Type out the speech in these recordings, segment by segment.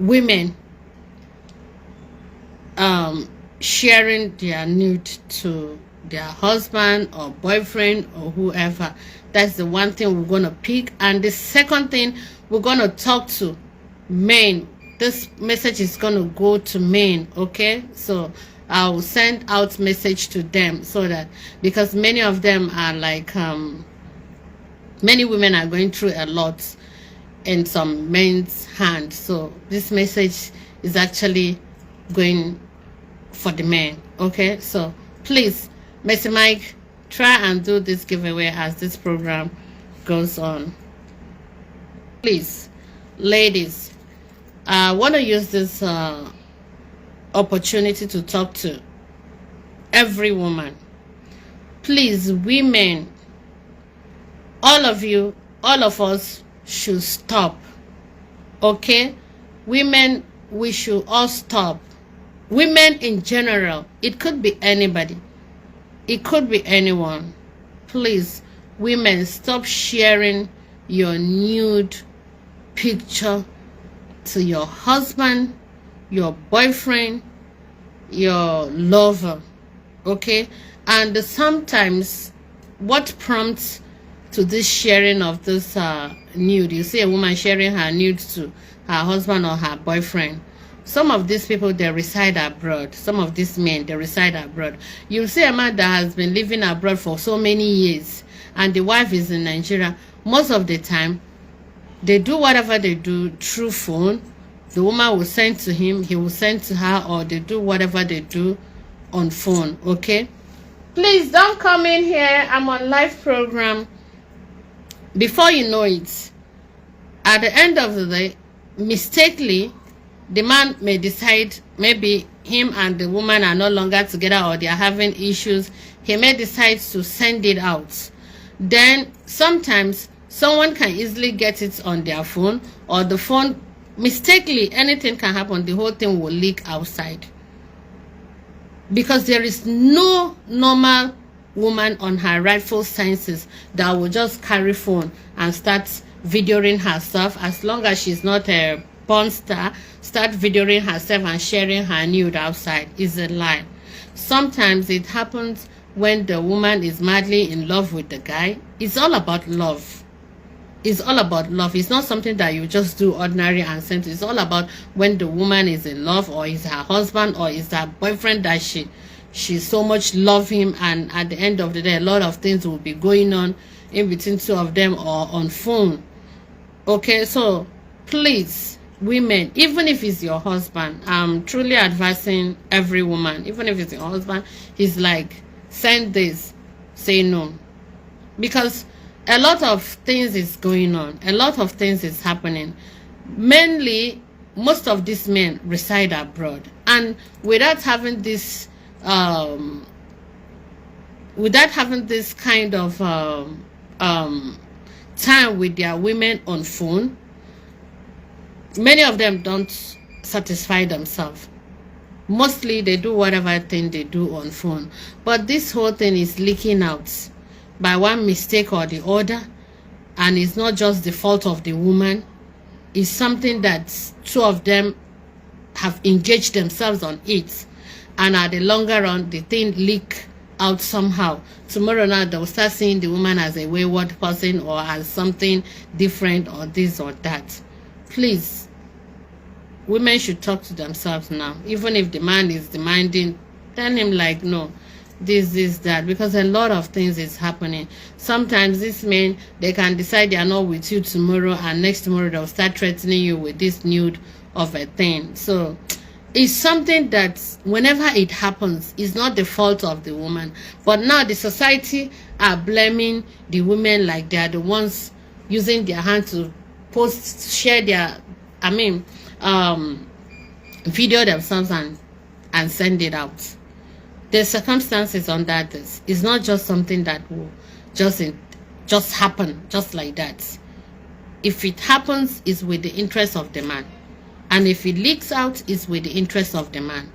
women sharing their nude to their husband or boyfriend or whoever. That's the one thing we're going to pick. And the second thing, we're going to talk to men. This message is going to go to men, okay? So I'll send out message to them, so that, because many of them are like many women are going through a lot in some men's hands. So this message is actually going for the men, okay? So please, Messi Mike, try and do this giveaway as this program goes on. Please, ladies, I want to use this opportunity to talk to every woman. Please, women, all of you, all of us should stop, okay? Women, we should all stop. Women in general, it could be anybody, it could be anyone. Please, women, stop sharing your nude picture to your husband, your boyfriend, your lover, okay? And sometimes what prompts to this sharing of this nude, you see a woman sharing her nude to her husband or her boyfriend. Some of these people, they reside abroad. Some of these men, they reside abroad. You see a man that has been living abroad for so many years, and the wife is in Nigeria. Most of the time, they do whatever they do through phone. The woman will send to him, he will send to her, or they do whatever they do on phone, okay? Please don't come in here. I'm on live program. Before you know it, at the end of the day, mistakenly, the man may decide maybe him and the woman are no longer together, or they are having issues. He may decide to send it out. Then sometimes someone can easily get it on their phone, or the phone, mistakenly, anything can happen. The whole thing will leak outside. Because there is no normal woman on her rightful senses that will just carry phone and start videoing herself, as long as she's not a porn star, start videoing herself and sharing her nude outside. Is a lie. Sometimes it happens when the woman is madly in love with the guy. It's all about love. It's all about love. It's not something that you just do ordinary and send. It's all about when the woman is in love, or is her husband, or is her boyfriend, that she so much love him, and at the end of the day, a lot of things will be going on in between two of them, or on phone. Okay, so please, women, even if it's your husband, I'm truly advising every woman, even if it's your husband, he's like, send this, say no. Because a lot of things is going on, a lot of things is happening. Mainly, most of these men reside abroad, and without having this kind of time with their women on phone, many of them don't satisfy themselves. Mostly they do whatever thing they do on phone, but this whole thing is leaking out by one mistake or the other, and it's not just the fault of the woman. It's something that two of them have engaged themselves on it, and at the longer run, the thing leak out somehow. Tomorrow now, they'll start seeing the woman as a wayward person, or as something different, or this or that. Please, women should talk to themselves now. Even if the man is demanding, tell him like, no, this, that, because a lot of things is happening. Sometimes these men, they can decide they are not with you tomorrow, and next tomorrow they'll start threatening you with this nude of a thing. So it's something that whenever it happens, it's not the fault of the woman. But now the society are blaming the women, like they are the ones using their hand to post, share their, video themselves and send it out. The circumstances on that is not just something that will just happen just like that. If it happens, it's with the interest of the man. And if it leaks out, it's with the interest of the man.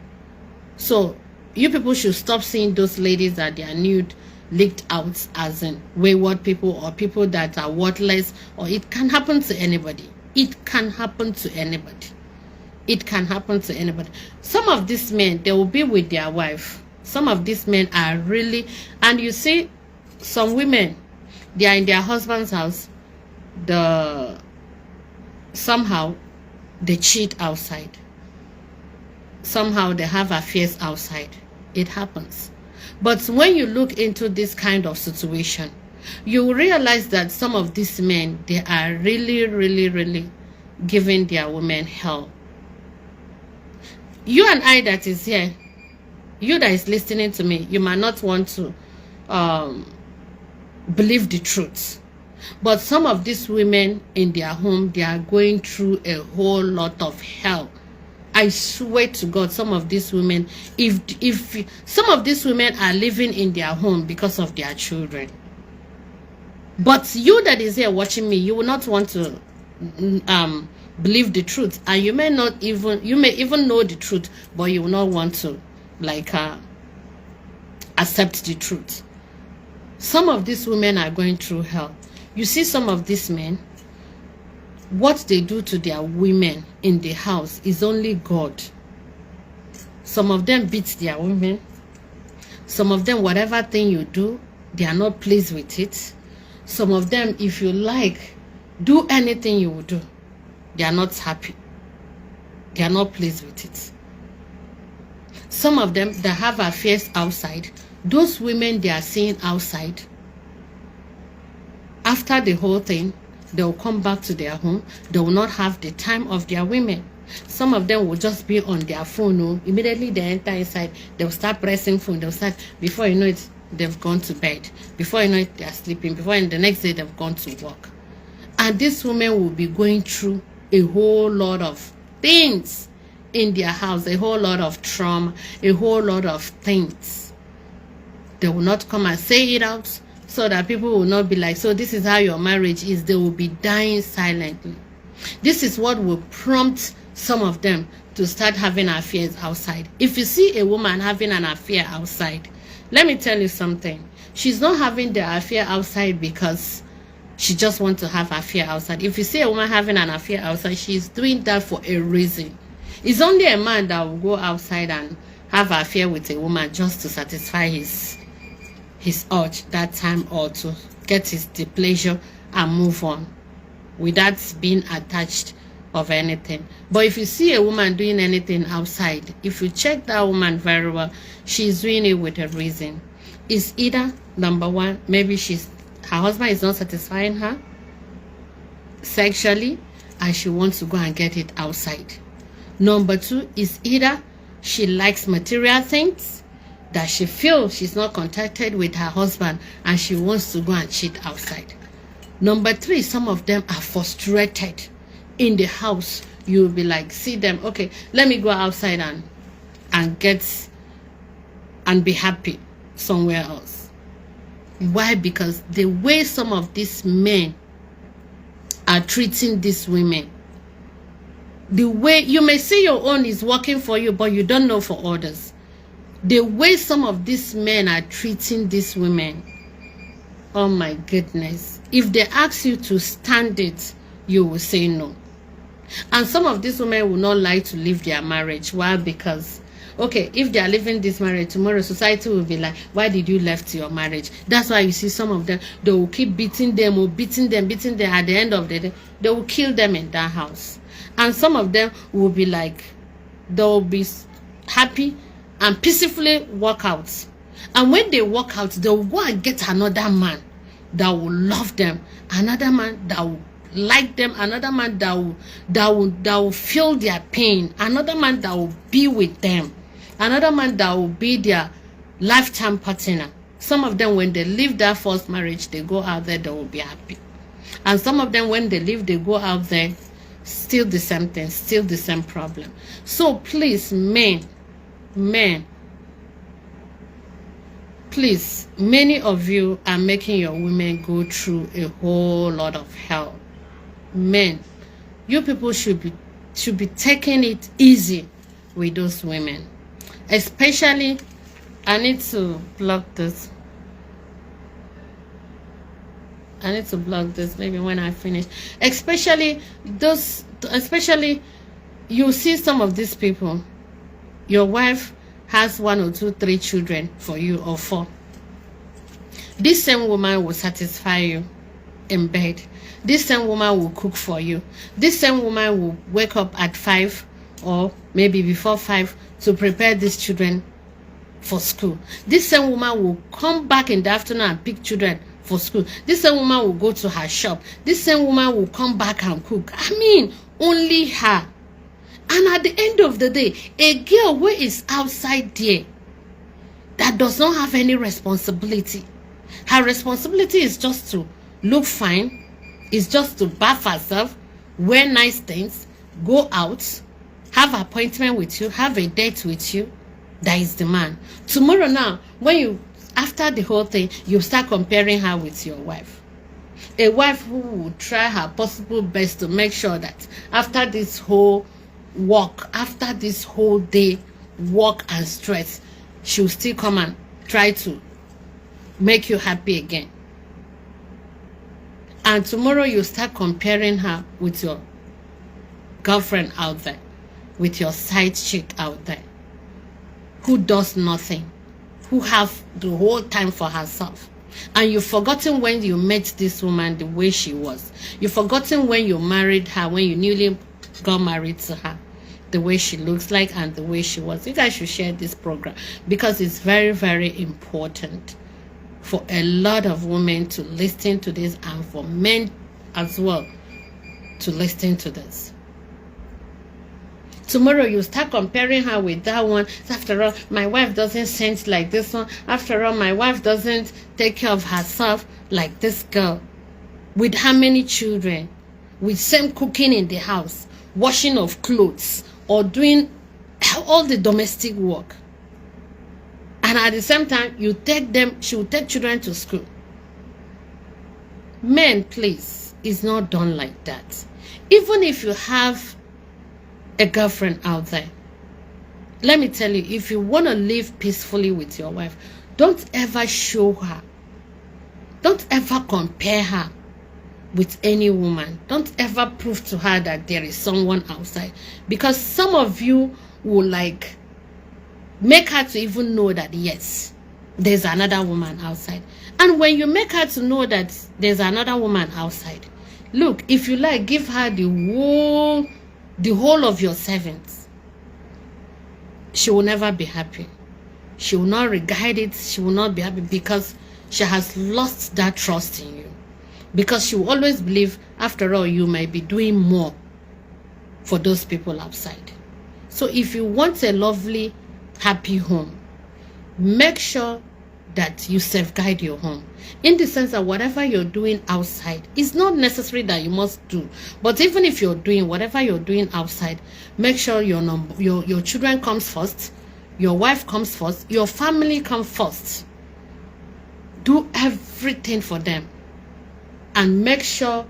So you people should stop seeing those ladies that they are nude leaked out as in wayward people, or people that are worthless, or it can happen to anybody. It can happen to anybody. It can happen to anybody. Some of these men, they will be with their wife. Some of these men are really, and you see, some women, they are in their husband's house. Somehow they cheat outside. Somehow they have affairs outside. It happens. But when you look into this kind of situation, you will realize that some of these men, they are really, really, really giving their women hell. You and I that is here, you that is listening to me, you might not want to believe the truth. But some of these women in their home, they are going through a whole lot of hell. I swear to God, some of these women, if some of these women are living in their home because of their children. But you that is here watching me, you will not want to believe the truth, and you may even know the truth, but you will not want to accept the truth. Some of these women are going through hell. You see, some of these men, what they do to their women in the house is only God. Some of them beat their women. Some of them, whatever thing you do, they are not pleased with it. Some of them, if you like, do anything you will do, they are not happy. They are not pleased with it. Some of them that have affairs outside, those women they are seeing outside, after the whole thing, they will come back to their home. They will not have the time of their women. Some of them will just be on their phone. Oh, immediately they enter inside, they will start pressing phone. They will start, before you know it, they've gone to bed. Before you know it, they are sleeping. Before you know, the next day, they've gone to work. And this woman will be going through a whole lot of things in their house, a whole lot of trauma, a whole lot of things. They will not come and say it out, so that people will not be like, so this is how your marriage is. They will be dying silently. This is what will prompt some of them to start having affairs outside. If you see a woman having an affair outside, let me tell you something. She's not having the affair outside because she just wants to have an affair outside. If you see a woman having an affair outside, she's doing that for a reason. It's only a man that will go outside and have an affair with a woman just to satisfy his urge that time, or to get his pleasure and move on without being attached of anything. But if you see a woman doing anything outside, if you check that woman very well, she's doing it with a reason. It's either, number one, maybe her husband is not satisfying her sexually and she wants to go and get it outside. Number two is either she likes material things that she feels she's not contacted with her husband and she wants to go and cheat outside. Number three, some of them are frustrated in the house. You'll be like, see them, okay, let me go outside and be happy somewhere else. Why? Because the way some of these men are treating these women, the way you may say your own is working for you, but you don't know for others. The way some of these men are treating these women, oh my goodness. If they ask you to stand it, you will say no. And some of these women will not like to leave their marriage. Why? Because, okay, if they are leaving this marriage, tomorrow society will be like, why did you left your marriage? That's why you see some of them, they will keep beating them or beating them. At the end of the day, they will kill them in that house. And some of them will be like, they will be happy and peacefully walk out. And when they walk out, they will go and get another man that will love them, another man that will like them, another man that will feel their pain, another man that will be with them, another man that will be their lifetime partner. Some of them, when they leave that first marriage, they go out there, they will be happy. And some of them, when they leave, they go out there, still the same thing, still the same problem. So please, men, please, many of you are making your women go through a whole lot of hell. Men, you people should be taking it easy with those women. Especially, I need to block this. Maybe when I finish. Especially You see some of these people, your wife has 1 or 2, 3 children for you, or 4. This same woman will satisfy you in bed. This same woman will cook for you. This same woman will wake up at 5 or maybe before 5 to prepare these children for school. This same woman will come back in the afternoon and pick children for school. This same woman will go to her shop. This same woman will come back and cook. I mean, only her. And at the end of the day, a girl who is outside there that does not have any responsibility. Her responsibility is just to look fine, is just to bath herself, wear nice things, go out, have an appointment with you, have a date with you. That is the man. Tomorrow now, when you, after the whole thing, you start comparing her with your wife. A wife who will try her possible best to make sure that after this whole work, after this whole day work and stress, she'll still come and try to make you happy again. And tomorrow you start comparing her with your girlfriend out there, with your side chick out there, who does nothing, who have the whole time for herself. And you've forgotten when you met this woman the way she was. You've forgotten when you married her, when you newly got married to her, the way she looks like and the way she was. You guys should share this program because it's very, very important for a lot of women to listen to this, and for men as well to listen to this. Tomorrow you start comparing her with that one. After all, my wife doesn't sense like this one. After all, my wife doesn't take care of herself like this girl. With how many children? With same cooking in the house, washing of clothes, or doing all the domestic work. And at the same time, you take them, she will take children to school. Men, please, it's not done like that. Even if you have a girlfriend out there, let me tell you, if you want to live peacefully with your wife, don't ever show her, don't ever compare her with any woman. Don't ever prove to her that there is someone outside, because some of you will like make her to even know that yes, there's another woman outside. And when you make her to know that there's another woman outside, look, if you like, give her the whole of your servants. She will never be happy. She will not regard it. She will not be happy because she has lost that trust in you. Because she will always believe, after all, you might be doing more for those people outside. So if you want a lovely, happy home, make sure that you safeguard your home, in the sense that whatever you're doing outside is not necessary that you must do. But even if you're doing whatever you're doing outside, make sure your children comes first, your wife comes first, your family comes first. Do everything for them, and make sure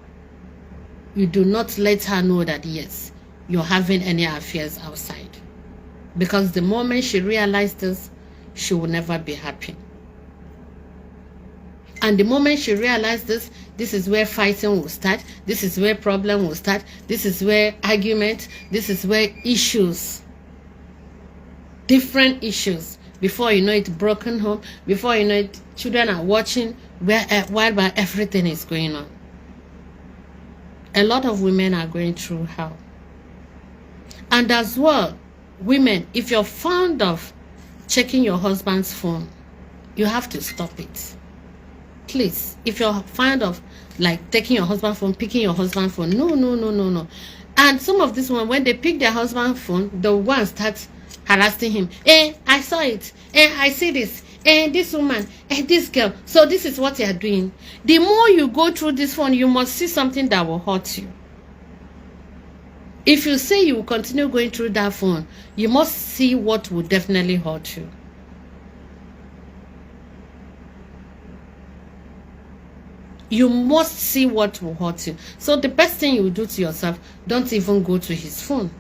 you do not let her know that yes, you're having any affairs outside. Because the moment she realizes this, she will never be happy. And the moment she realizes this, this is where fighting will start. This is where problem will start. This is where argument. This is where issues, different issues. Before you know it, broken home. Before you know it, children are watching while everything is going on. A lot of women are going through hell. And as well, women, if you're fond of checking your husband's phone, you have to stop it. Please, if you're fond of like taking your husband's phone, picking your husband's phone, no. And some of these women, when they pick their husband's phone, the one starts harassing him. I saw it. I see this. This woman. This girl. So this is what you are doing. The more you go through this phone, you must see something that will hurt you. If you say you will continue going through that phone, you must see what will definitely hurt you. You must see what will hurt you. So the best thing you will do to yourself, don't even go to his phone.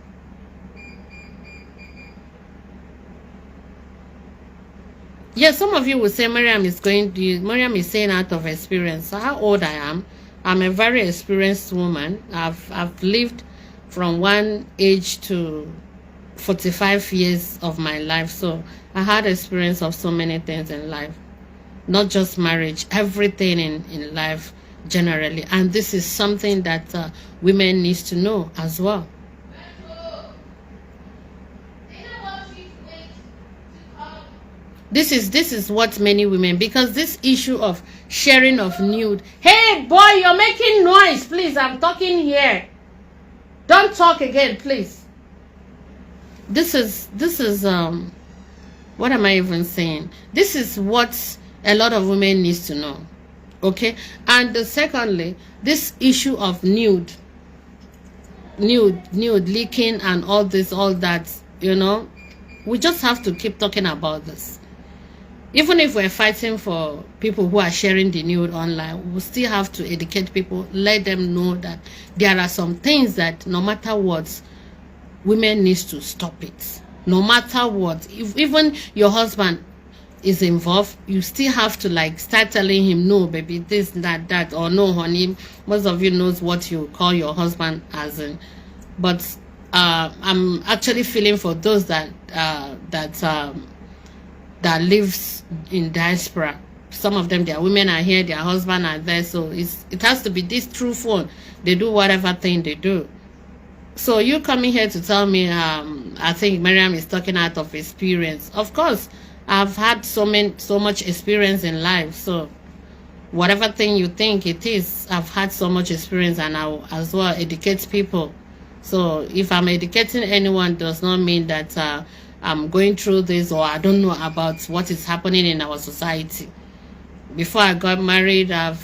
Yes, some of you will say Maryam is saying out of experience. So how old I am? I'm a very experienced woman. I've lived from one age to 45 years of my life. So I had experience of so many things in life, not just marriage, everything in life generally. And this is something that women need to know as well. This is what many women, because this issue of sharing of nude. Hey boy, you're making noise, please. I'm talking here. Don't talk again, please. This is what am I even saying? This is what a lot of women needs to know. Okay? And secondly, this issue of nude leaking and all this, all that, you know, we just have to keep talking about this. Even if we're fighting for people who are sharing the nude online, we still have to educate people, let them know that there are some things that no matter what, women needs to stop it. No matter what, if even your husband is involved, you still have to like start telling him, no baby, this, that, or no honey. Most of you knows what you call your husband as in, but I'm actually feeling for those that lives in diaspora. Some of them, their women are here, their husband are there, so it has to be this true phone. They do whatever thing they do. So you coming here to tell me I think Maryam is talking out of experience. Of course, I've had so much experience in life, so whatever thing you think it is, I've had so much experience, and I as well educate people. So if I'm educating anyone, does not mean that I'm going through this or I don't know about what is happening in our society. Before I got married, before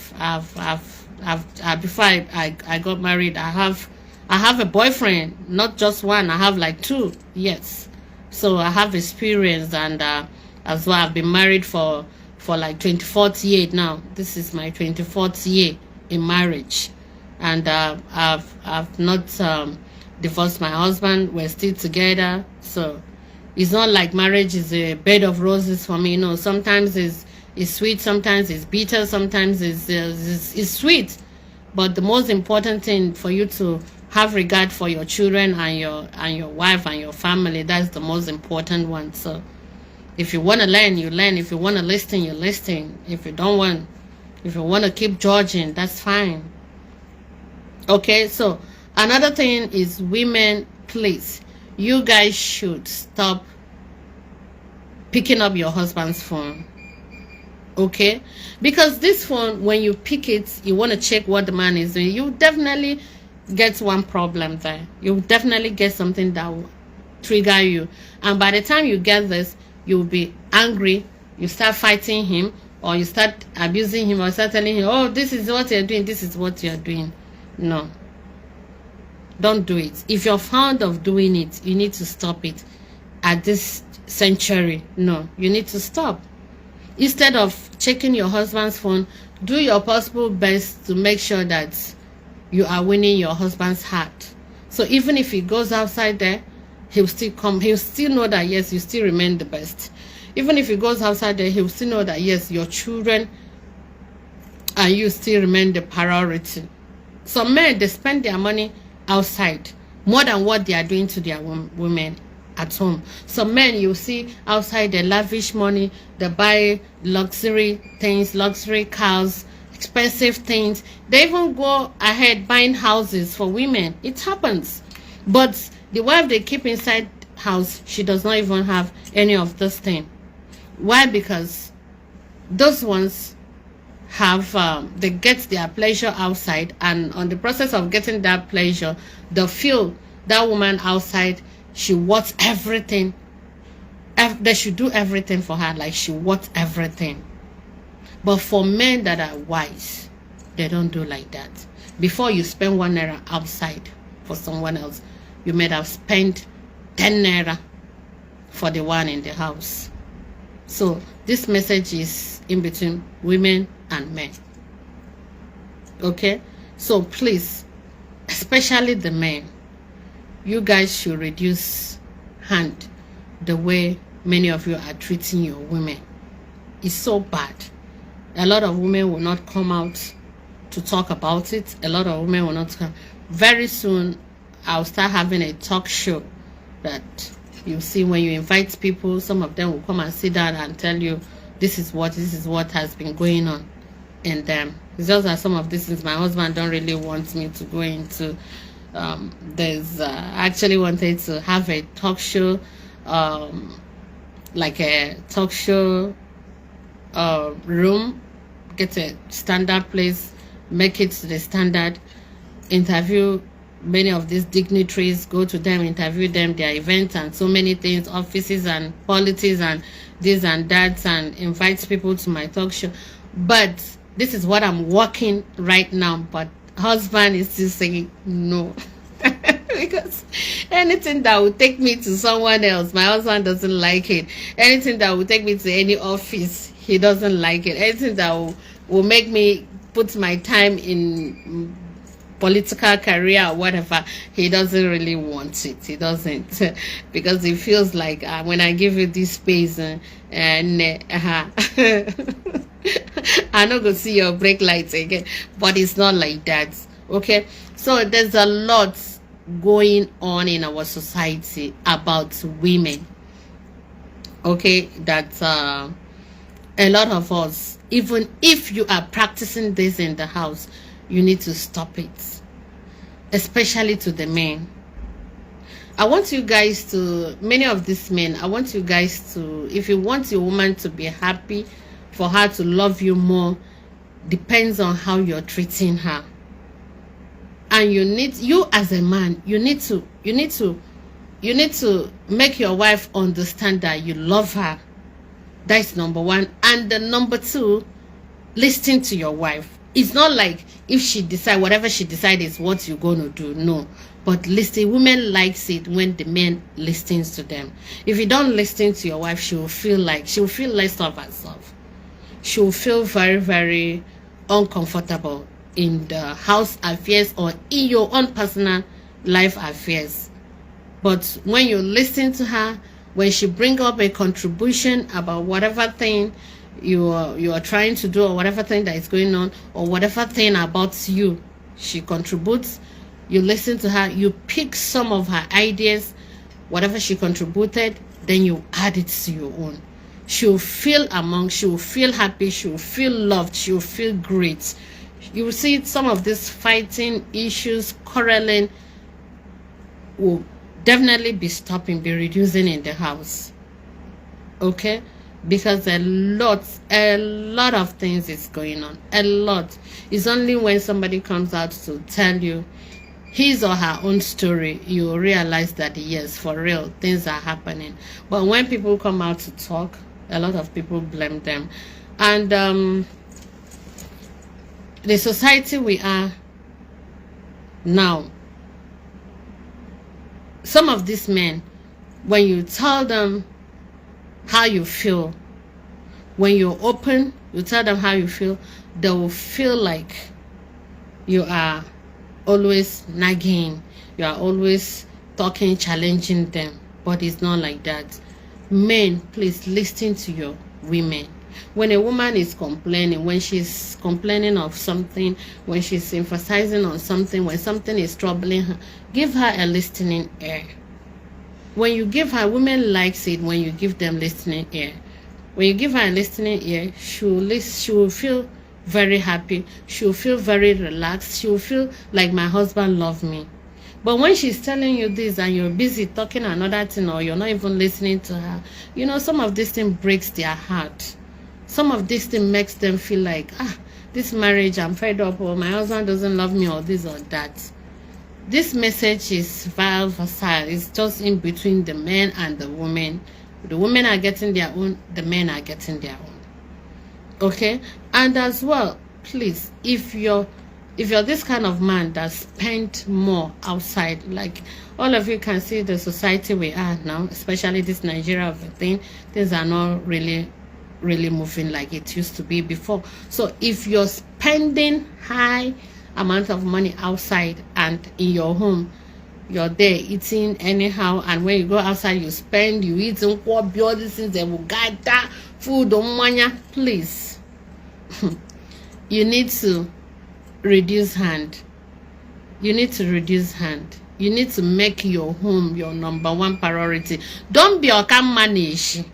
I got married, I have a boyfriend, not just one. I have like two. Yes, so I have experience, and as well, I've been married for like 24th year now. This is my 24th year in marriage, and I've not divorced my husband. We're still together, so. It's not like marriage is a bed of roses for me. You know, sometimes it's sweet, sometimes it's bitter, sometimes it's sweet. But the most important thing for you to have regard for your children and your wife and your family, that's the most important one. So if you want to learn, you learn. If you want to listen, you listen. If you want to keep judging, that's fine. Okay, so another thing is, women, please, you guys should stop picking up your husband's phone. Okay? Because this phone, when you pick it, you want to check what the man is doing. You definitely get one problem there. You definitely get something that will trigger you. And by the time you get this, you'll be angry. You start fighting him, or you start abusing him, or start telling him, oh, this is what you're doing, this is what you're doing. No. Don't do it. If you're fond of doing it, you need to stop it at this century. No, you need to stop. Instead of checking your husband's phone, do your possible best to make sure that you are winning your husband's heart. So even if he goes outside there, he'll still come. He'll still know that, yes, you still remain the best. Even if he goes outside there, he'll still know that, yes, your children and you still remain the priority. Some men, they spend their money outside more than what they are doing to their women at home. Some men, you see outside, they lavish money, they buy luxury things, luxury cars, expensive things. They even go ahead buying houses for women. It happens. But the wife they keep inside house, she does not even have any of this thing. Why? Because those ones have they get their pleasure outside, and on the process of getting that pleasure, they feel that woman outside, she wants everything. They should do everything for her, like she wants everything. But for men that are wise, they don't do like that. Before you spend 1 naira outside for someone else, you may have spent 10 naira for the one in the house. So this message is in between women and men. Okay, so please, especially the men, you guys should reduce hand the way many of you are treating your women. It's so bad. A lot of women will not come out to talk about it. A lot of women will not come. Very soon, I'll start having a talk show that you see when you invite people. Some of them will come and sit down and tell you this is what has been going on in them. It's just that some of these things my husband don't really want me to go into. There's actually wanted to have a talk show, like a talk show room, get a standard place, make it to the standard, interview many of these dignitaries, go to them, interview them, their events and so many things, offices and politics and this and that, and invite people to my talk show. But this is what I'm working right now, but husband is still saying no. Because anything that will take me to someone else, my husband doesn't like it. Anything that will take me to any office, he doesn't like it. Anything that will make me put my time in political career or whatever, he doesn't really want it. He doesn't. Because he feels like when I give you this space I not gonna see your brake lights again. But it's not like that. Okay, so there's a lot going on in our society about women. Okay, that a lot of us, even if you are practicing this in the house, you need to stop it, especially to the men. I want you guys to, many of these men, I want you guys to, if you want your woman to be happy, for her to love you more, depends on how you're treating her. And you as a man, you need to make your wife understand that you love her. That's number one. And the number two, listen to your wife. It's not like if she decide whatever she decides is what you're gonna do. No. But listen, women likes it when the man listens to them. If you don't listen to your wife, she'll feel less of herself. She'll feel very, very uncomfortable in the house affairs or in your own personal life affairs. But when you listen to her, when she bring up a contribution about whatever thing you are trying to do, or whatever thing that is going on, or whatever thing about you she contributes, you listen to her, you pick some of her ideas, whatever she contributed, then you add it to your own. She'll feel happy, she'll feel loved, she'll feel great. You will see some of these fighting issues, quarreling will definitely be stopping, be reducing in the house. Okay? Because a lot of things is going on. A lot. It's only when somebody comes out to tell you his or her own story, you realize that yes, for real, things are happening. But when people come out to talk, a lot of people blame them. And the society we are now, some of these men, when you tell them how you feel, when you're open, you tell them how you feel, they will feel like you are always nagging, you are always talking, challenging them. But it's not like that. Men, please listen to your women. When a woman is complaining, when she's complaining of something, when she's emphasizing on something, when something is troubling her, give her a listening ear. When you give her, women likes it when you give them listening ear. When you give her a listening ear, she will feel very happy. She will feel very relaxed. She will feel like my husband loves me. But when she's telling you this and you're busy talking another thing, or you're not even listening to her, you know, some of this thing breaks their heart. Some of this thing makes them feel like, this marriage, I'm fed up, or my husband doesn't love me, or this or that. This message is very versatile. It's just in between the men and the women. The women are getting their own, the men are getting their own. Okay? And as well, please, if you're this kind of man that spend more outside, like all of you can see the society we are now, especially this Nigeria of a thing, things are not really moving like it used to be before. So if you're spending high amount of money outside and in your home, you're there eating anyhow, and when you go outside you spend, you eat all these things, they will gather food on money, please. You need to reduce hand. You need to reduce hand. You need to make your home your #1 priority. Don't be a can manage.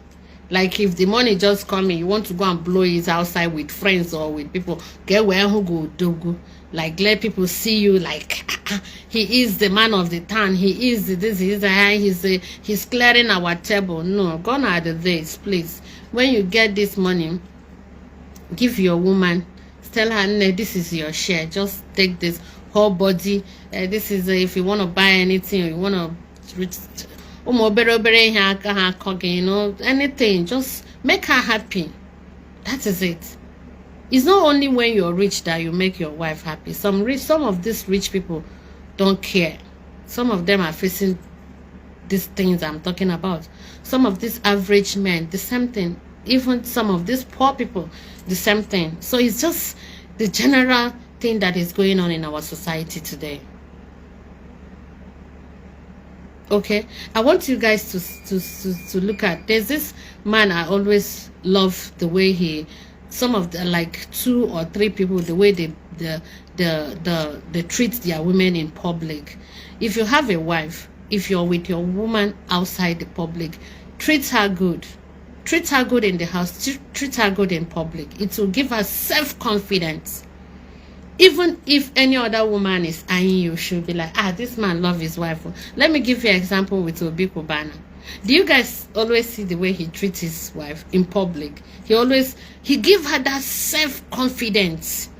Like if the money just coming, you want to go and blow it outside with friends or with people. Get where who go dogo. Like let people see you like he is the man of the town. He is this. He's clearing our table. No, gone are the days, please. When you get this money, give your woman. Tell her, no, this is your share. Just take this whole body. This is if you want to buy anything, or you want to. You know, anything, just make her happy. That is it. It's not only when you're rich that you make your wife happy. Some of these rich people don't care. Some of them are facing these things I'm talking about. Some of these average men, the same thing. Even some of these poor people, the same thing. So it's just the general thing that is going on in our society today. Okay, I want you guys to look at. There's this man I always love the way he, some of the like 2 or 3 people, the way they treat their women in public. If you have a wife, if you're with your woman outside the public, treat her good. Treat her good in the house. Treat her good in public. It will give her self-confidence. Even if any other woman is eyeing you, she'll be like, this man loves his wife. Let me give you an example with Obi Kubana. Do you guys always see the way he treats his wife in public? He give her that self-confidence.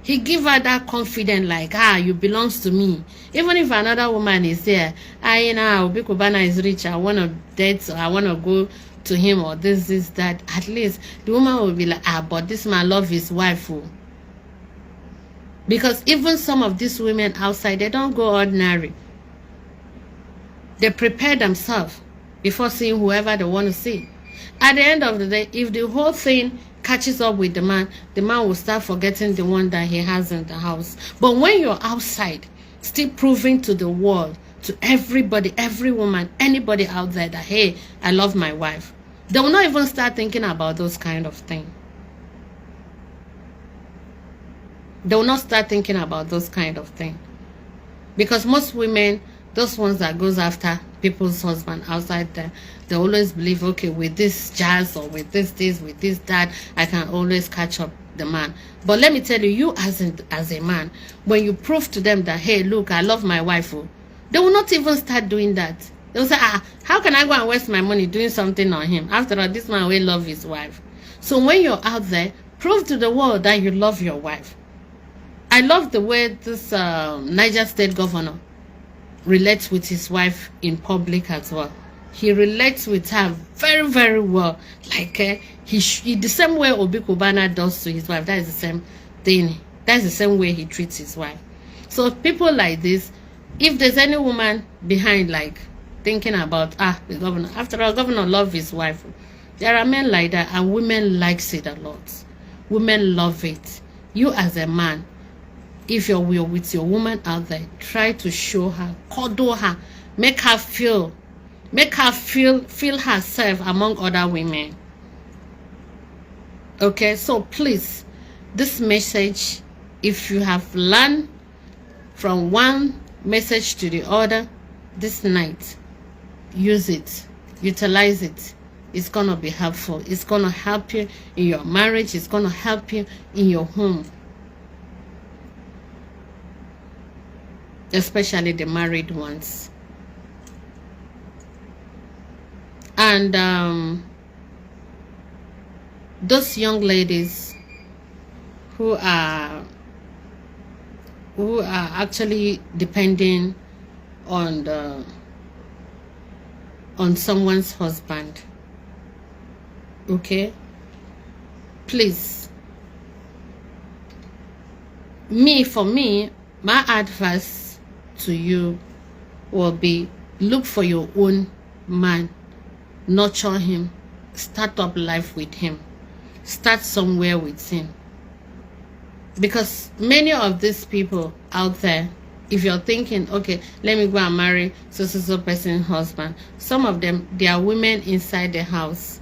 He give her that confidence, like, you belongs to me. Even if another woman is there, Obi Kubana is rich, I want to date, or I want to go to him, or this, that. At least the woman will be like, but this man loves his wife. Because even some of these women outside, they don't go ordinary. They prepare themselves before seeing whoever they want to see. At the end of the day, if the whole thing catches up with the man will start forgetting the one that he has in the house. But when you're outside, still proving to the world, to everybody, every woman, anybody out there that, hey, I love my wife, they will not even start thinking about those kind of things. They will not start thinking about those kind of things. Because most women, those ones that goes after people's husband outside there, they always believe, okay, with this jazz or with this, with this, that, I can always catch up the man. But let me tell you, you as a man, when you prove to them that, hey, look, I love my wife, they will not even start doing that. They will say, how can I go and waste my money doing something on him? After all, this man will love his wife. So when you're out there, prove to the world that you love your wife. I love the way this Niger State governor relates with his wife in public as well. He relates with her very, very well. Like the same way Obi Kubana does to his wife. That is the same thing. That's the same way he treats his wife. So people like this, if there's any woman behind, like thinking about the governor. After all, governor loves his wife. There are men like that, and women likes it a lot. Women love it. You as a man, if you're with your woman out there, try to show her, cuddle her, make her feel herself among other women. Okay, so please, this message, if you have learned from one message to the other this night, use it, utilize it. It's gonna be helpful. It's gonna help you in your marriage. It's gonna help you in your home. Especially the married ones. And those young ladies who are actually depending on someone's husband, okay, please, for me, my advice to you will be, look for your own man, nurture him, start up life with him, start somewhere with him. Because many of these people out there, if you're thinking, okay, let me go and marry so person's husband, some of them, they are women inside the house.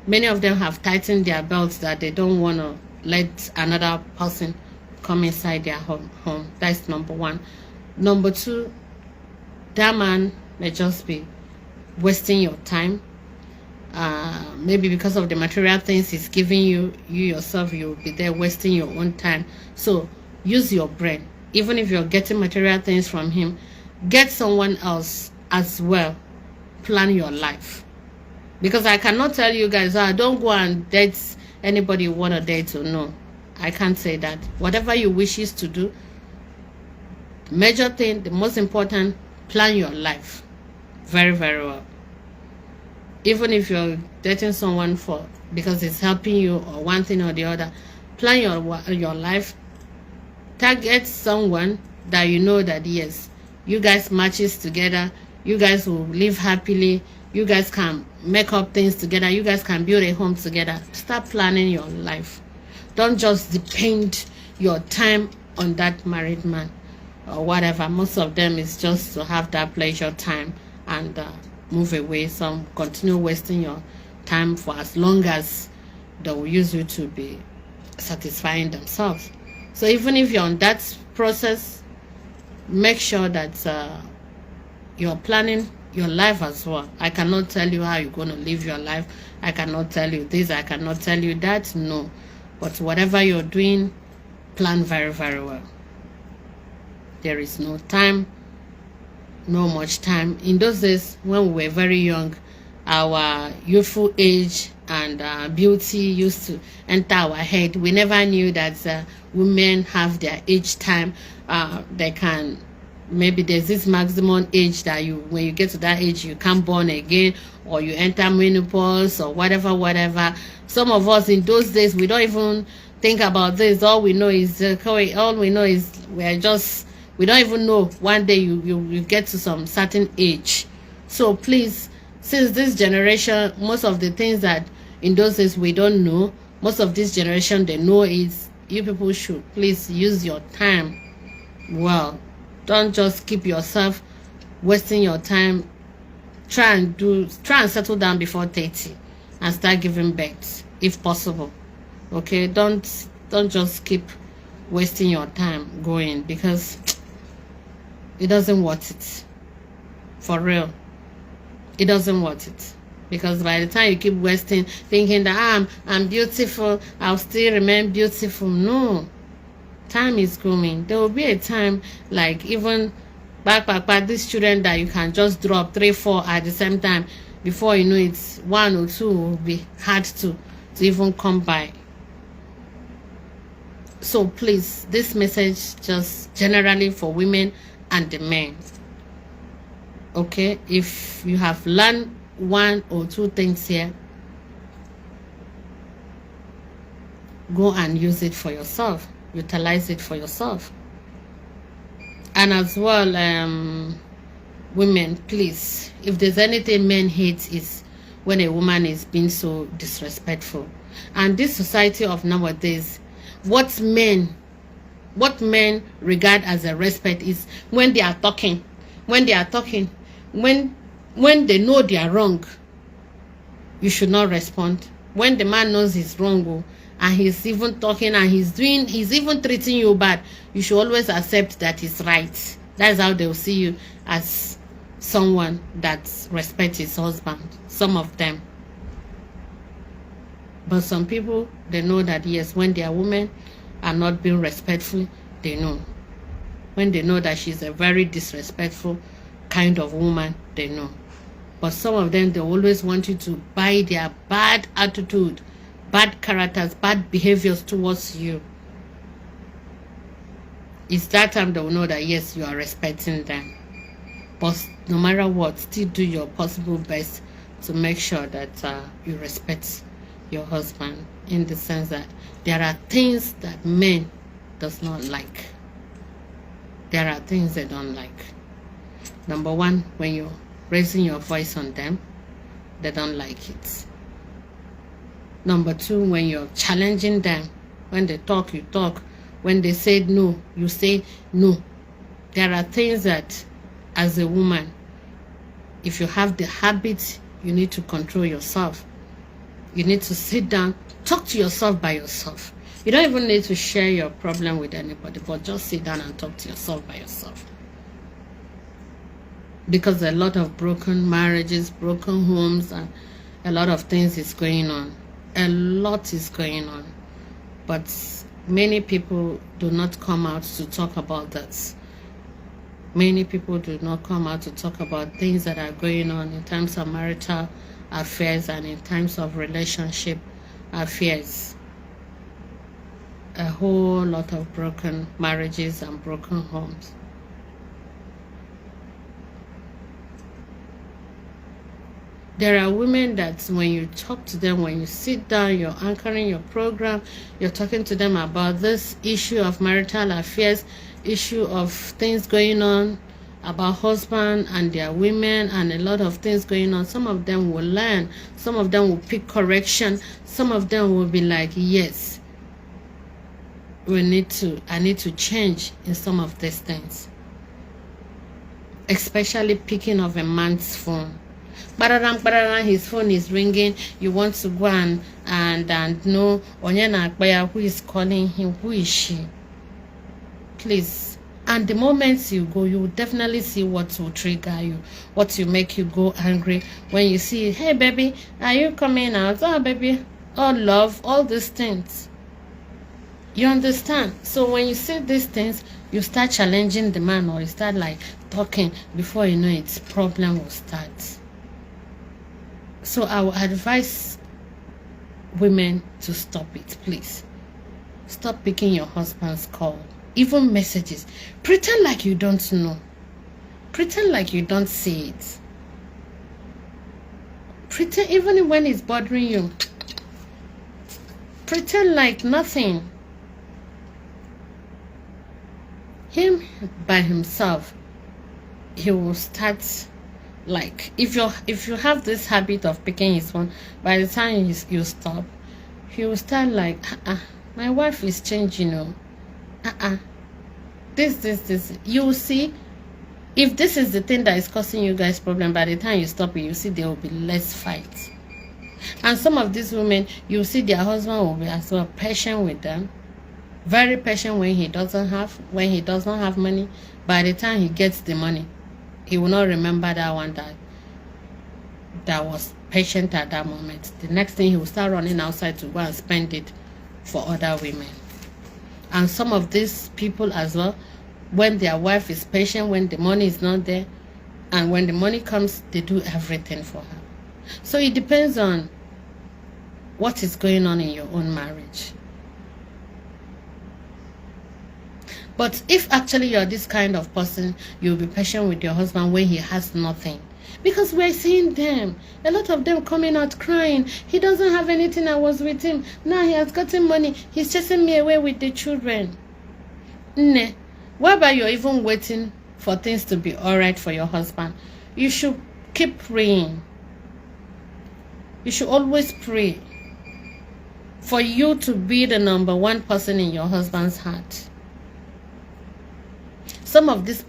Many of them have tightened their belts that they don't want to let another person come inside their home. That's number one. Number two, that man may just be wasting your time. Maybe because of the material things he's giving you, you yourself, you'll be there wasting your own time. So use your brain. Even if you're getting material things from him, get someone else as well. Plan your life. Because I cannot tell you guys, don't go and date anybody you want to date or no. I can't say that. Whatever you wishes to do, the major thing, the most important, plan your life very, very well. Even if you're dating someone because it's helping you or one thing or the other, plan your life. Target someone that you know that yes, you guys matches together, you guys will live happily, you guys can make up things together, you guys can build a home together. Start planning your life. Don't just depend your time on that married man or whatever. Most of them is just to have that pleasure time and move away. Some continue wasting your time for as long as they will use you to be satisfying themselves. So even if you're on that process, make sure that you're planning your life as well. I cannot tell you how you're going to live your life. I cannot tell you this. I cannot tell you that. No. But whatever you're doing, plan very, very well. There is no time, no much time. In those days, when we were very young, our youthful age and beauty used to enter our head. We never knew that women have their age time. They can, maybe there's this maximum age that when you get to that age, you can't born again, or you enter menopause or whatever. Some of us in those days, we don't even think about this. All we know is we don't even know one day you get to some certain age. So please, since this generation, most of the things that in those days we don't know, most of this generation they know is, you people should please use your time well. Don't just keep yourself wasting your time. Try and settle down before 30 and start giving birth if possible. Okay, don't just keep wasting your time going, because it doesn't worth it. For real, it doesn't worth it. Because by the time you keep wasting, thinking that I'm beautiful, I'll still remain beautiful. No, time is coming. There will be a time, like even back these children that you can just drop 3, 4 at the same time. Before you know it, 1 or 2 will be hard to even come by. So please, this message just generally for women and the men. Okay, if you have learned 1 or 2 things here, go and use it for yourself. Utilize it for yourself. And as well, women, please, if there's anything men hate, is when a woman is being so disrespectful. And this society of nowadays, what men regard as a respect is when they are talking, when they know they are wrong, you should not respond. When the man knows he's wrong, and he's even talking and he's even treating you bad, you should always accept that he's right. That's how they'll see you, as someone that respects his husband. Some of them. But some people, they know that yes, when their women are not being respectful, they know. When they know that she's a very disrespectful kind of woman, they know. But some of them, they always want you to buy their bad attitude, bad characters, bad behaviors towards you. It's that time they will know that yes, you are respecting them. But no matter what, still do your possible best to make sure that you respect your husband, in the sense that there are things that men does not like. There are things they don't like. Number 1, when you're raising your voice on them, they don't like it. Number 2, when you're challenging them, when they talk, you talk. When they say no, you say no. There are things that, as a woman, if you have the habit, you need to control yourself. You need to sit down, talk to yourself by yourself. You don't even need to share your problem with anybody, but just sit down and talk to yourself by yourself. because a lot of broken marriages, broken homes, and a lot of things is going on. A lot is going on. But many people do not come out to talk about that. Many people do not come out to talk about things that are going on in terms of marital affairs and in terms of relationship affairs. A whole lot of broken marriages and broken homes. There are women that when you talk to them, when you sit down, you're anchoring your program, you're talking to them about this issue of marital affairs, issue of things going on about husband and their women and a lot of things going on. Some of them will learn, some of them will pick correction, some of them will be like, yes, I need to change in some of these things. Especially picking of a man's phone. His phone is ringing. You want to go and know Onyena Akbaya who is calling him, who is she? Please. And the moment you go, you will definitely see what will trigger you, what will make you go angry. When you see, hey baby, are you coming out? Oh baby, oh love, all these things. You understand? So when you see these things, you start challenging the man, or you start like talking. Before you know it, problem will start. So I would advise women to stop it, please. Stop picking your husband's call, even messages. Pretend like you don't know. Pretend like you don't see it. Pretend even when it's bothering you. Pretend like nothing. Him by himself, he will start. Like if you have this habit of picking his phone, by the time you stop, he will start like, my wife is changing, this. You will see, if this is the thing that is causing you guys problem, by the time you stop it, you see there will be less fights. And some of these women, you see their husband will be as well patient with them, very patient when he does not have money. By the time he gets the money, he will not remember that one that was patient at that moment. The next thing, he will start running outside to go and spend it for other women. And some of these people as well, when their wife is patient, when the money is not there, and when the money comes, they do everything for her. So it depends on what is going on in your own marriage. But if actually you're this kind of person, you'll be patient with your husband when he has nothing. Because we're seeing them, a lot of them coming out crying. He doesn't have anything, I was with him. Now he has gotten money. He's chasing me away with the children. Nah. Whereby you're even waiting for things to be alright for your husband, you should keep praying. You should always pray for you to be the number one person in your husband's heart. Some of these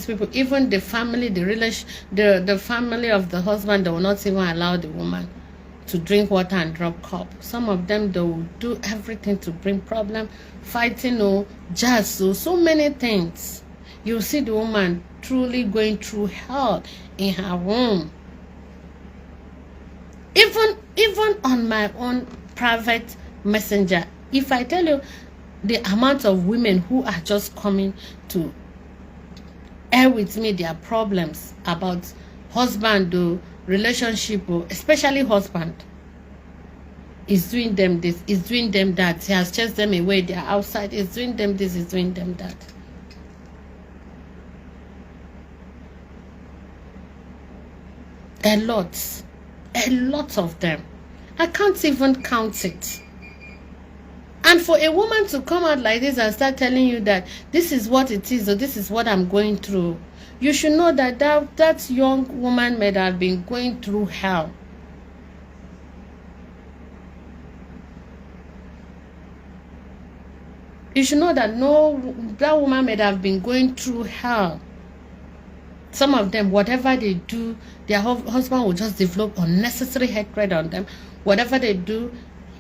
people, even the family, the family of the husband, they will not even allow the woman to drink water and drop cup. Some of them, they will do everything to bring problem, fighting, just so many things. You see the woman truly going through hell in her womb. Even on my own private messenger, if I tell you the amount of women who are just coming to air with me their problems about husband or relationship, or especially husband is doing them this, is doing them that, he has chased them away, they are outside, is doing them this, is doing them that. A lot of them. I can't even count it. And for a woman to come out like this and start telling you that this is what it is, or this is what I'm going through, you should know that that young woman may have been going through hell. You should know that that woman may have been going through hell. Some of them, whatever they do, their husband will just develop unnecessary hatred on them. Whatever they do,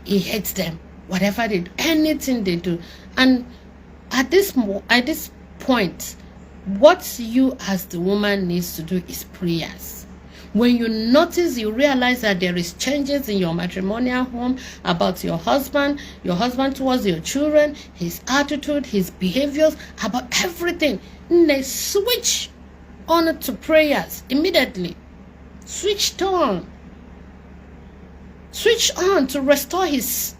he hates them. Whatever they do, anything they do. And at this point, What you as the woman needs to do is prayers. When you notice, you realize that there is changes in your matrimonial home about your husband towards your children, his attitude, his behaviors, about everything, then switch on to prayers immediately. Switch on to restore his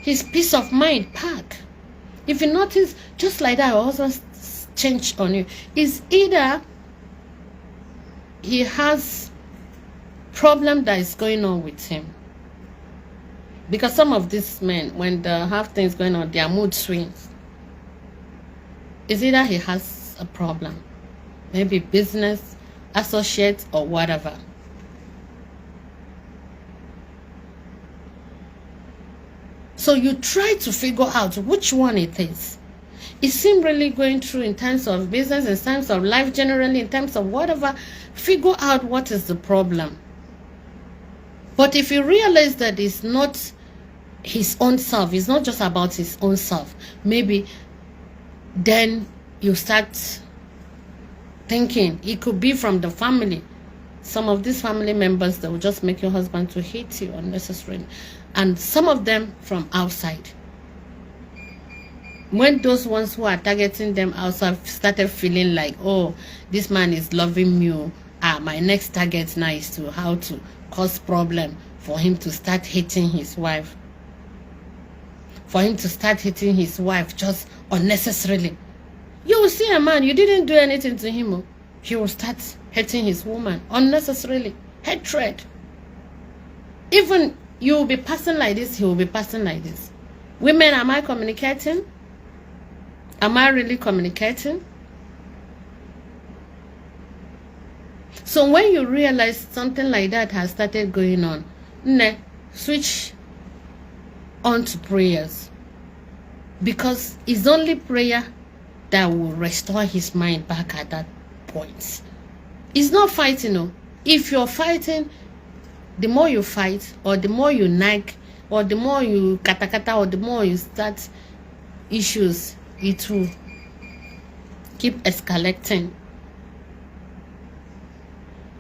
peace of mind back. If you notice, just like that, your husband changed on you, is either he has problem that is going on with him. Because some of these men, when they have things going on, their mood swings. It's either he has a problem, maybe business, associate, or whatever. So you try to figure out which one it is. Is him really going through in terms of business, in terms of life generally, in terms of whatever? Figure out what is the problem. But if you realize that it's not his own self, it's not just about his own self, maybe then you start thinking it could be from the family. Some of these family members, they will just make your husband to hate you unnecessarily. And some of them from outside. When those ones who are targeting them outside started feeling like, oh, this man is loving me, my next target now is to how to cause problem for him to start hating his wife. For him to start hating his wife just unnecessarily. You will see a man, you didn't do anything to him. He will start hating his woman unnecessarily. Hatred. Even you will be passing like this, he will be passing like this. Women, am I communicating? Am I really communicating? So when you realize something like that has started going on, switch on to prayers. Because it's only prayer that will restore his mind back at that point. It's not fighting, no. If you're fighting, the more you fight, or the more you nag, or the more you kata, or the more you start issues, it will keep escalating.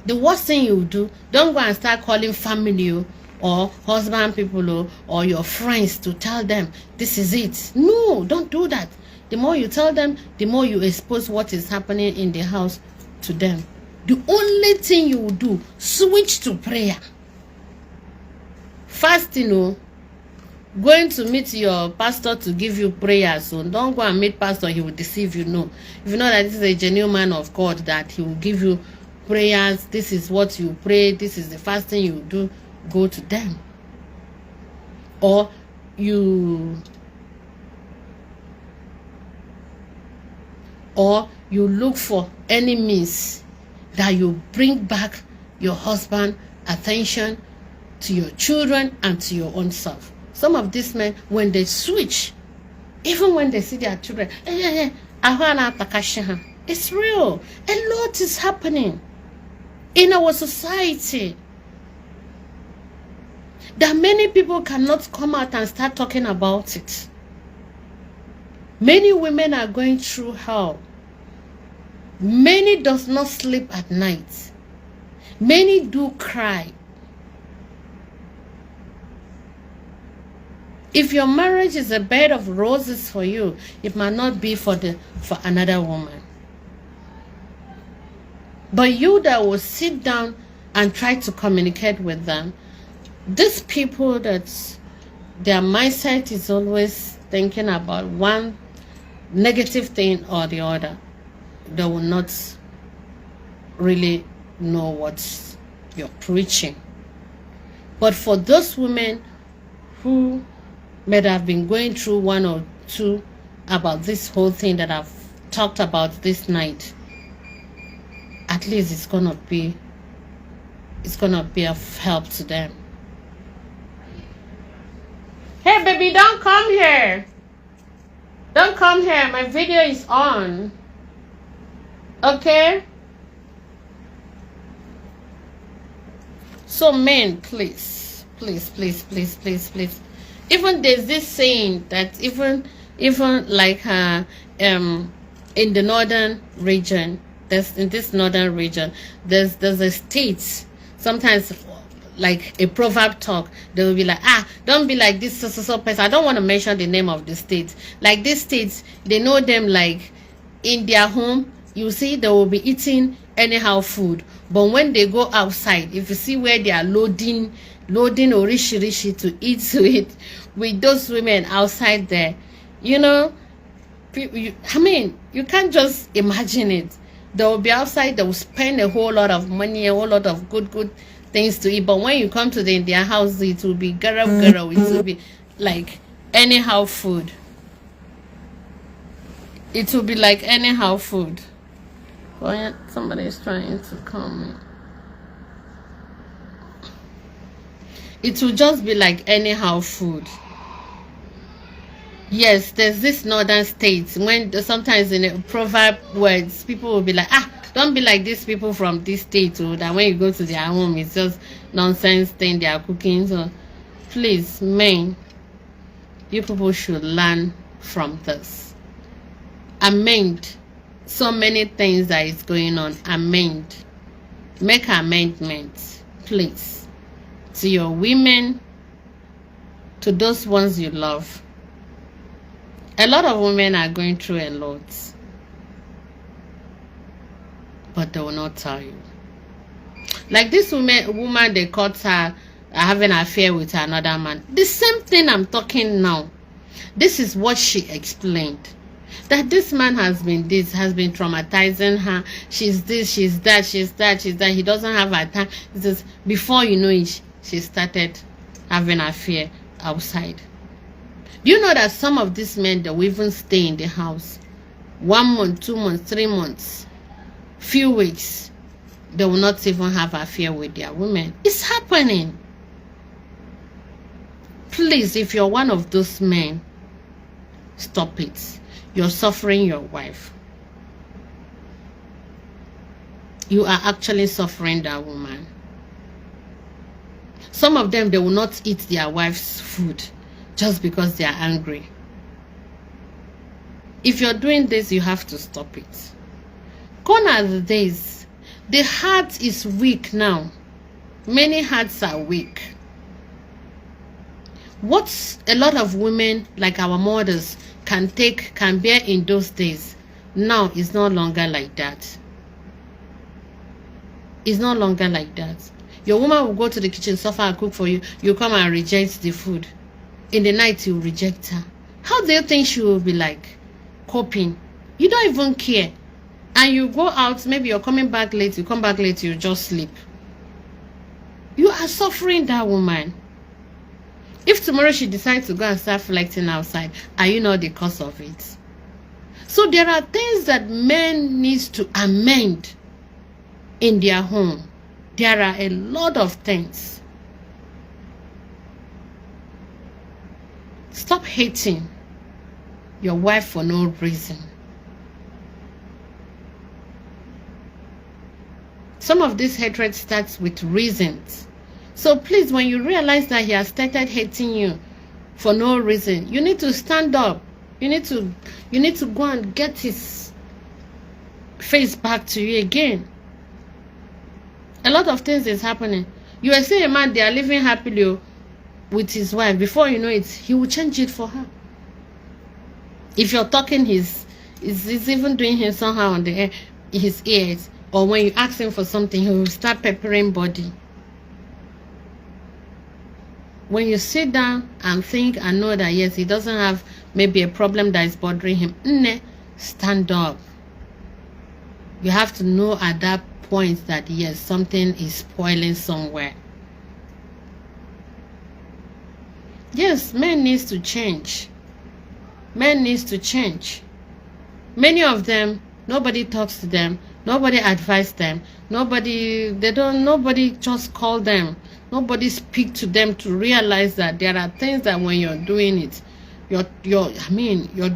The worst thing you do, don't go and start calling family or husband people or your friends to tell them this is it. No, don't do that. The more you tell them, the more you expose what is happening in the house to them. The only thing you will do, switch to prayer. Fasting, going to meet your pastor to give you prayers. So don't go and meet pastor, he will deceive you. No. If you know that this is a genuine man of God, that he will give you prayers, this is what you pray, this is the fasting you do, go to them. Or you look for any means that you bring back your husband attention to your children and to your own self. Some of these men, when they switch, even when they see their children, it's real. A lot is happening in our society that many people cannot come out and start talking about it. Many women are going through hell. Many does not sleep at night. Many do cry. If your marriage is a bed of roses for you, it might not be for another woman. But you that will sit down and try to communicate with them, these people that their mindset is always thinking about one negative thing or the other, they will not really know what you're preaching. But for those women who may have been going through one or two about this whole thing that I've talked about this night, at least it's gonna be of help to them. Hey baby, don't come here. Don't come here. My video is on. Okay? So men, please. Even there's this saying that even like in the northern region, in this northern region, there's a state. Sometimes, like a proverb talk, they will be like, don't be like this so person. I don't want to mention the name of the state. Like these states, they know them like in their home. You see, they will be eating anyhow food, but when they go outside, if you see where they are loading orishi to eat with those women outside there, you know, I mean, you can't just imagine it. They will be outside, they will spend a whole lot of money, a whole lot of good things to eat, but when you come to their house, it will be garab, it will be like anyhow food. It will be like anyhow food. Oh, somebody is trying to call me. It will just be like anyhow food. Yes, there's this northern states when sometimes in a proverb words, people will be like, don't be like these people from this state, or that when you go to their home, it's just nonsense thing they are cooking. So please, men, you people should learn from this. Amend so many things that is going on. Amend. Make amendments, please, to your women, to those ones you love. A lot of women are going through a lot, but they will not tell you. Like this woman, they caught her having an affair with another man. The same thing I'm talking now. This is what she explained. That this man has been traumatizing her. She's this, she's that. He doesn't have her time. He says, before you know it, she started having an affair outside. Do you know that some of these men, they will even stay in the house 1 month, 2 months, 3 months, few weeks, they will not even have an affair with their women? It's happening. Please, if you're one of those men, stop it. You're suffering your wife. You are actually suffering that woman. Some of them, they will not eat their wife's food just because they are angry. If you're doing this, you have to stop it. Gone are the days. The heart is weak now. Many hearts are weak. What a lot of women, like our mothers, can bear in those days, now is no longer like that. It's no longer like that. Your woman will go to the kitchen, suffer and cook for you. You come and reject the food. In the night, you reject her. How do you think she will be like coping? You don't even care. And you go out, maybe you're coming back late, you come back late, you just sleep. You are suffering that woman. If tomorrow she decides to go and start flirting outside, are you not the cause of it? So there are things that men need to amend in their home. There are a lot of things. Stop hating your wife for no reason. Some of this hatred starts with reasons. So please, when you realize that he has started hating you for no reason, you need to stand up. You need to go and get his face back to you again. A lot of things is happening. You are seeing a man, they are living happily with his wife. Before you know it, he will change it for her. If you're talking, he's even doing him somehow on his ears. Or when you ask him for something, he will start peppering body. When you sit down and think and know that yes, he doesn't have maybe a problem that is bothering him, stand up. You have to know at that point that yes, something is spoiling somewhere. Yes, men needs to change. Men needs to change. Many of them, nobody talks to them, nobody advises them, nobody just call them, nobody speak to them to realize that there are things that when you're doing it, you're destroying you're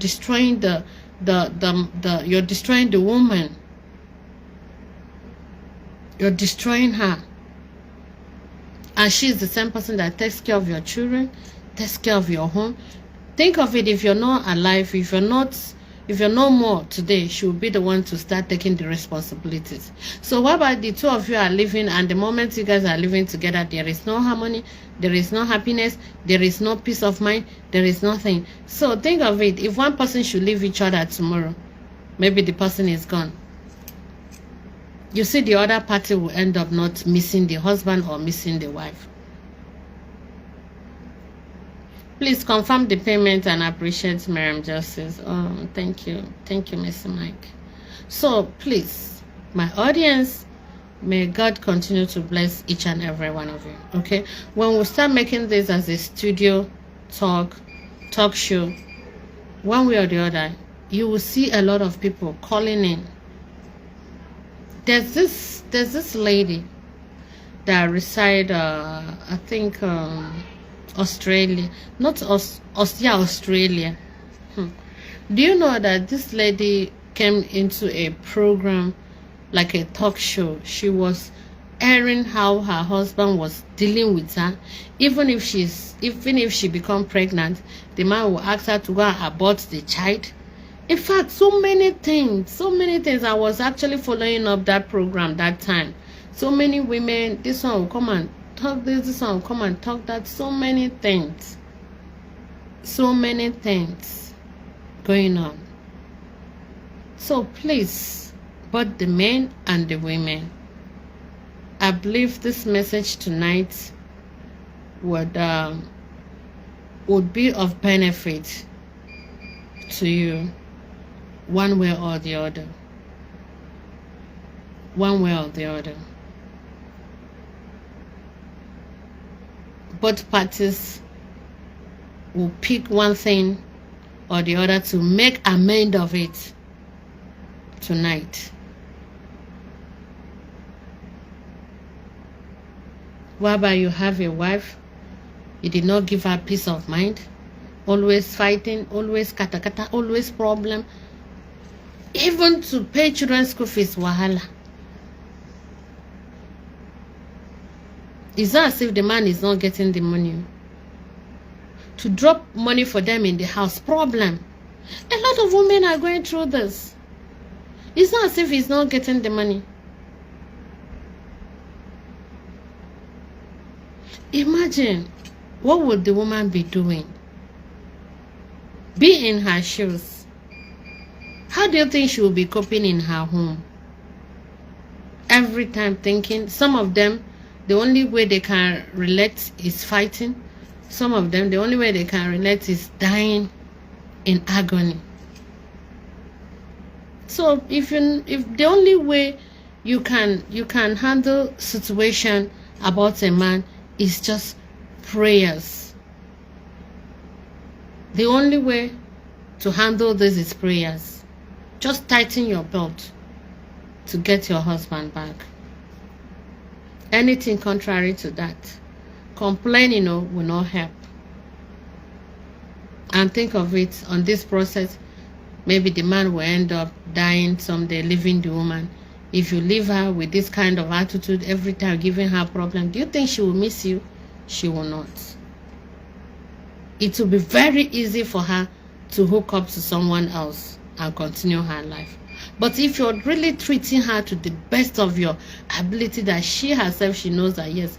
destroying the woman. You're destroying her. And she's the same person that takes care of your children, takes care of your home. Think of it, if you're not alive, if you're not If you're no more today, she will be the one to start taking the responsibilities. So what about the two of you are living, and the moment you guys are living together, there is no harmony, there is no happiness, there is no peace of mind, there is nothing. So think of it. If one person should leave each other tomorrow, maybe the person is gone. You see, the other party will end up not missing the husband or missing the wife. Please confirm the payment and appreciate Maryam Justice. Oh, thank you. Thank you, Mr. Mike. So, please, my audience, may God continue to bless each and every one of you, okay? When we start making this as a studio talk show, one way or the other, you will see a lot of people calling in. There's this lady that reside, I think, Australia, not Australia. Do you know that this lady came into a program, like a talk show? She was airing how her husband was dealing with her. Even if she become pregnant, the man will ask her to go and abort the child. In fact, so many things. I was actually following up that program that time. So many women, this one will come and talk this one will come and talk that. So many things going on. So please, both the men and the women, I believe this message tonight would be of benefit to you, one way or the other. Both parties will pick one thing or the other to make amend of it tonight. Whereby you have a wife, you did not give her peace of mind, always fighting, always kata, always problem, even to pay children's school fees, wahala. It's not as if the man is not getting the money. To drop money for them in the house, problem. A lot of women are going through this. It's not as if he's not getting the money. Imagine, what would the woman be doing? Be in her shoes. How do you think she will be coping in her home? Every time thinking, some of them, the only way they can relate is fighting. Some of them, the only way they can relate is dying in agony. So if the only way you can handle situation about a man is just prayers. The only way to handle this is prayers. Just tighten your belt to get your husband back. Anything contrary to that, complaining will not help. And think of it, on this process, maybe the man will end up dying someday, leaving the woman. If you leave her with this kind of attitude every time, giving her problem, do you think she will miss you? She will not. It will be very easy for her to hook up to someone else and continue her life. But if you're really treating her to the best of your ability, that she herself, she knows that yes,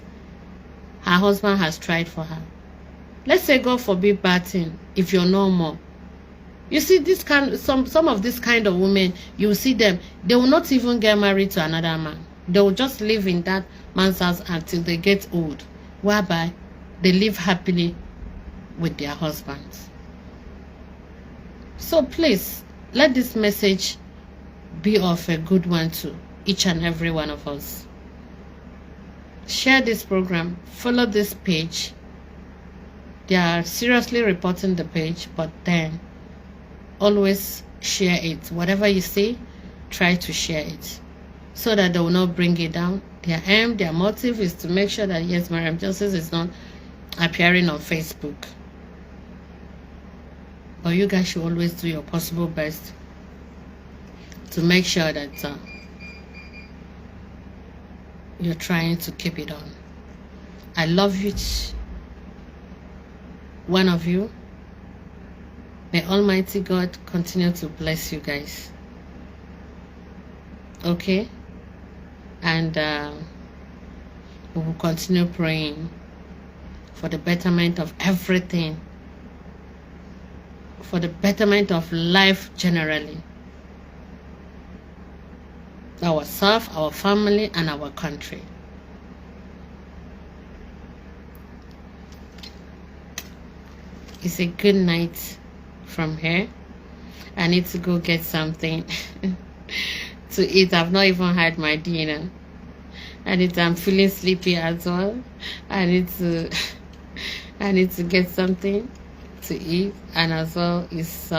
her husband has tried for her. Let's say, God forbid, bad thing, if you're no more. You see, this some of this kind of women, you see them, they will not even get married to another man. They will just live in that man's house until they get old, whereby they live happily with their husbands. So please, let this message be of a good one to each and every one of us. Share this program, follow this page. They are seriously reporting the page, but then always share it. Whatever you see, try to share it so that they will not bring it down. Their aim, their motive is to make sure that yes, Maryam Justice is not appearing on Facebook. But you guys should always do your possible best to make sure that you're trying to keep it on. I love each one of you. May Almighty God continue to bless you guys. Okay? And we will continue praying for the betterment of everything, for the betterment of life generally, ourselves, our family, and our country. It's a good night from here. I need to go get something to eat. I've not even had my dinner. I'm feeling sleepy as well. I need to get something to eat, and as well, it's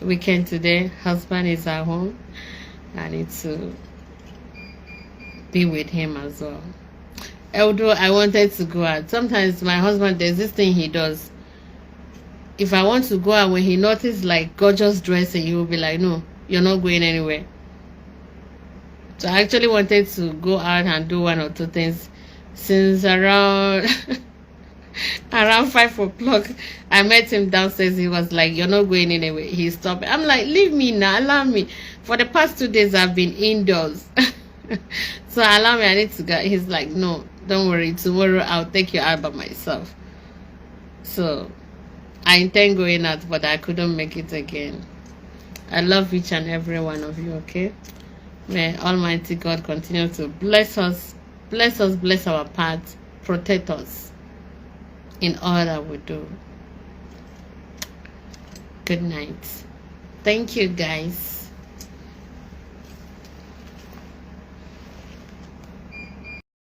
weekend today. Husband is at home. I need to be with him as well. Although I wanted to go out, sometimes my husband, there's this thing he does. If I want to go out, when he notices like gorgeous dressing, he will be like, no, you're not going anywhere. So I actually wanted to go out and do one or two things since around around 5 o'clock. I met him downstairs. He was like, you're not going anywhere. He stopped. I'm like, leave me now, allow me. For the past 2 days I've been indoors. So allow me, I need to go. He's like, no, don't worry, tomorrow I'll take you out by myself. So I intend going out, but I couldn't make it again. I love each and every one of you, okay? May Almighty God continue to bless us, bless our path, protect us in all that we do. Good night. Thank you, guys.